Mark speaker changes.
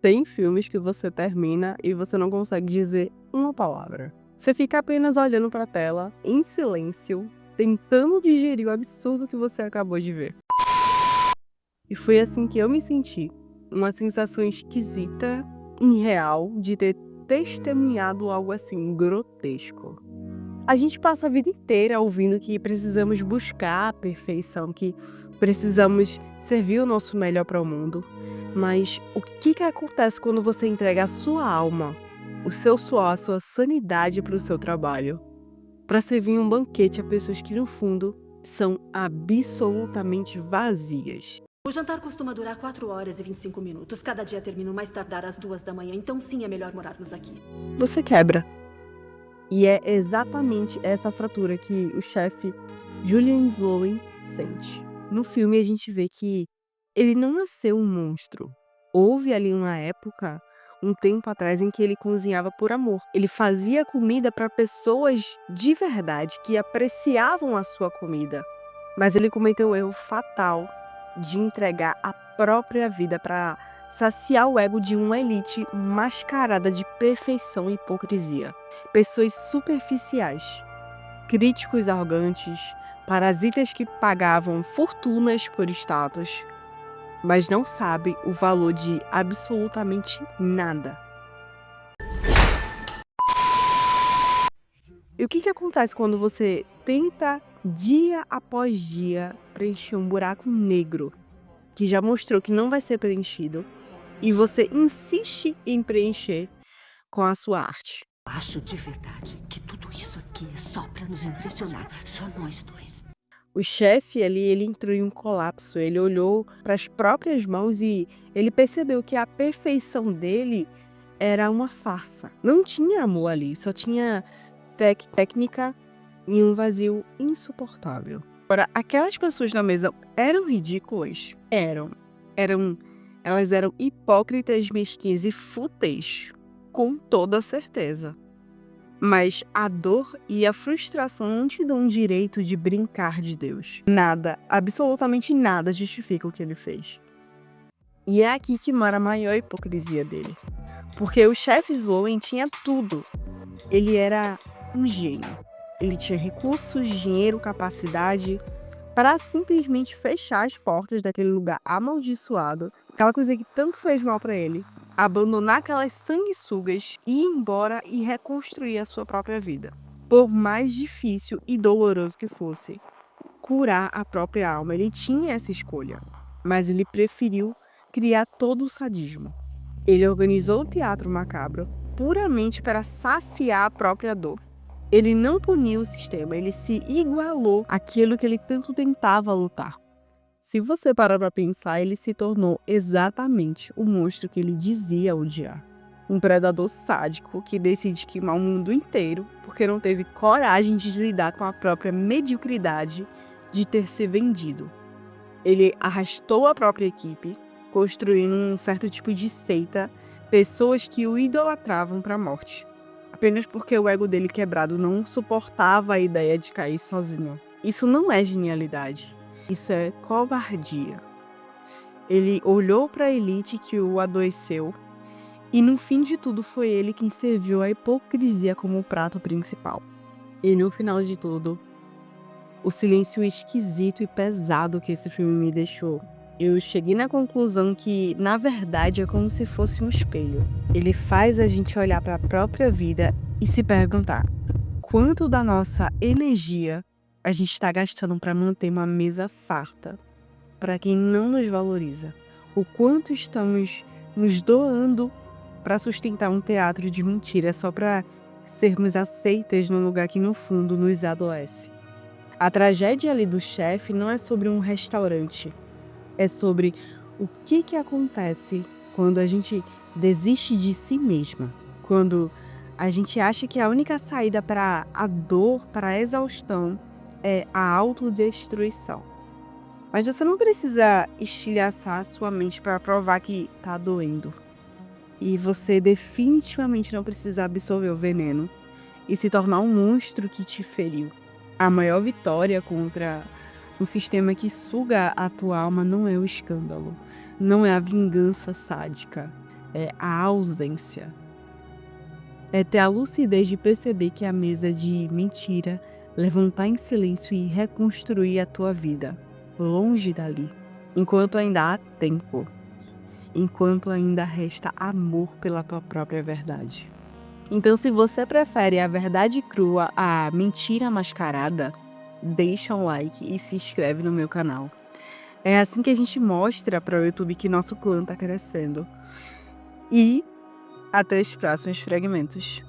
Speaker 1: Tem filmes que você termina e você não consegue dizer uma palavra. Você fica apenas olhando pra tela, em silêncio, tentando digerir o absurdo que você acabou de ver. E foi assim que eu me senti. Uma sensação esquisita, irreal, de ter testemunhado algo assim grotesco. A gente passa a vida inteira ouvindo que precisamos buscar a perfeição, que precisamos servir o nosso melhor para o mundo. Mas o que acontece quando você entrega a sua alma, o seu suor, a sua sanidade para o seu trabalho? Para servir um banquete a pessoas que, no fundo, são absolutamente vazias.
Speaker 2: O jantar costuma durar 4 horas e 25 minutos. Cada dia termino mais tardar às 2 da manhã, então sim, é melhor morarmos aqui.
Speaker 1: Você quebra. E é exatamente essa fratura que o chefe Julian Sloan sente. No filme a gente vê que ele não nasceu um monstro. Houve ali uma época, um tempo atrás, em que ele cozinhava por amor. Ele fazia comida para pessoas de verdade, que apreciavam a sua comida. Mas ele cometeu o erro fatal de entregar a própria vida para saciar o ego de uma elite mascarada de perfeição e hipocrisia. Pessoas superficiais, críticos arrogantes, parasitas que pagavam fortunas por status, mas não sabem o valor de absolutamente nada. E o que acontece quando você tenta, dia após dia, preencher um buraco negro que já mostrou que não vai ser preenchido e você insiste em preencher com a sua arte?
Speaker 3: Acho de verdade que tudo isso aqui é só pra nos impressionar, só nós dois.
Speaker 1: O chefe ali, ele entrou em um colapso, ele olhou para as próprias mãos e ele percebeu que a perfeição dele era uma farsa. Não tinha amor ali, só tinha técnica e um vazio insuportável. Agora, aquelas pessoas na mesa eram ridículas? Elas eram hipócritas, mesquinhas e fúteis, com toda certeza. Mas a dor e a frustração não te dão o direito de brincar de Deus. Nada, absolutamente nada justifica o que ele fez. E é aqui que mora a maior hipocrisia dele. Porque o chefe Sloan tinha tudo. Ele era um gênio. Ele tinha recursos, dinheiro, capacidade para simplesmente fechar as portas daquele lugar amaldiçoado, aquela coisa que tanto fez mal para ele, abandonar aquelas sanguessugas, ir embora e reconstruir a sua própria vida. Por mais difícil e doloroso que fosse, curar a própria alma, ele tinha essa escolha, mas ele preferiu criar todo o sadismo. Ele organizou o teatro macabro puramente para saciar a própria dor. Ele não puniu o sistema, ele se igualou àquilo que ele tanto tentava lutar. Se você parar para pensar, ele se tornou exatamente o monstro que ele dizia odiar. Um predador sádico que decide queimar o mundo inteiro porque não teve coragem de lidar com a própria mediocridade de ter se vendido. Ele arrastou a própria equipe, construindo um certo tipo de seita, pessoas que o idolatravam para a morte. Apenas porque o ego dele quebrado não suportava a ideia de cair sozinho. Isso não é genialidade, isso é covardia. Ele olhou para a elite que o adoeceu e no fim de tudo foi ele quem serviu a hipocrisia como o prato principal. E no final de tudo, o silêncio esquisito e pesado que esse filme me deixou, eu cheguei na conclusão que, na verdade, é como se fosse um espelho. Ele faz a gente olhar para a própria vida e se perguntar: quanto da nossa energia a gente está gastando para manter uma mesa farta para quem não nos valoriza? O quanto estamos nos doando para sustentar um teatro de mentira só para sermos aceitas num lugar que, no fundo, nos adoece? A tragédia ali do chefe não é sobre um restaurante. É sobre o que acontece quando a gente desiste de si mesma. Quando a gente acha que a única saída para a dor, para a exaustão, é a autodestruição. Mas você não precisa estilhaçar a sua mente para provar que tá doendo. E você definitivamente não precisa absorver o veneno e se tornar um monstro que te feriu. A maior vitória contra um sistema que suga a tua alma não é o escândalo, não é a vingança sádica. é a ausência. É ter a lucidez de perceber que a mesa de mentira, levantar em silêncio e reconstruir a tua vida, longe dali, enquanto ainda há tempo, enquanto ainda resta amor pela tua própria verdade. Então, se você prefere a verdade crua à mentira mascarada, deixa um like e se inscreve no meu canal. É assim que a gente mostra para o YouTube que nosso clã tá crescendo. E até os próximos fragmentos.